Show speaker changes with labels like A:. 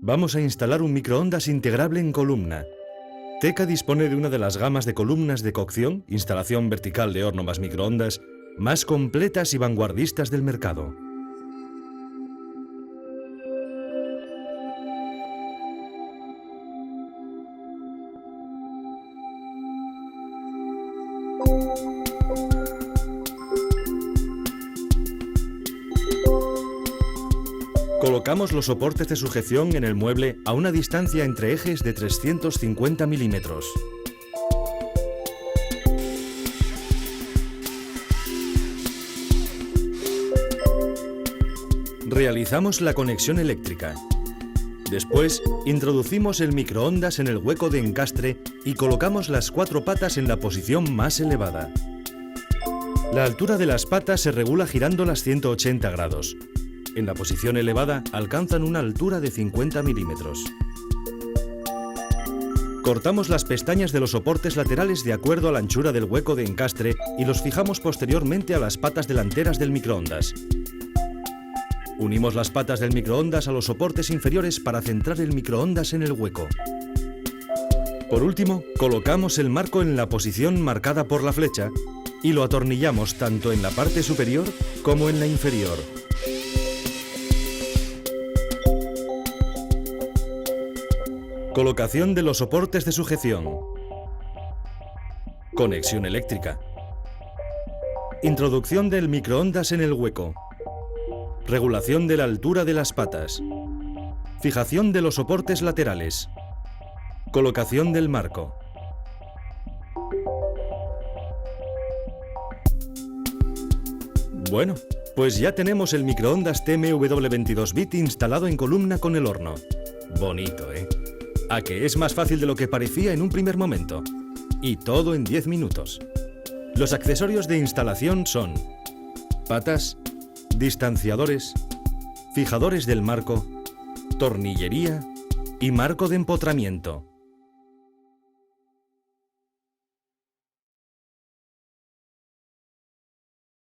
A: Vamos a instalar un microondas integrable en columna. Teka dispone de una de las gamas de columnas de cocción, instalación vertical de horno más microondas, más completas y vanguardistas del mercado. Colocamos los soportes de sujeción en el mueble a una distancia entre ejes de 350 milímetros. Realizamos la conexión eléctrica. Después, introducimos el microondas en el hueco de encastre y colocamos las 4 patas en la posición más elevada. La altura de las patas se regula girando las 180 grados. En la posición elevada alcanzan una altura de 50 milímetros. Cortamos las pestañas de los soportes laterales de acuerdo a la anchura del hueco de encastre y los fijamos posteriormente a las patas delanteras del microondas. Unimos las patas del microondas a los soportes inferiores para centrar el microondas en el hueco. Por último, colocamos el marco en la posición marcada por la flecha y lo atornillamos tanto en la parte superior como en la inferior. Colocación de los soportes de sujeción. Conexión eléctrica. Introducción del microondas en el hueco. Regulación de la altura de las patas. Fijación de los soportes laterales. Colocación del marco. Bueno, pues ya tenemos el microondas TMW 22 bit instalado en columna con el horno. Bonito, ¿eh? ¿A que es más fácil de lo que parecía en un primer momento? Y todo en 10 minutos. Los accesorios de instalación son patas, distanciadores, fijadores del marco, tornillería y marco de empotramiento.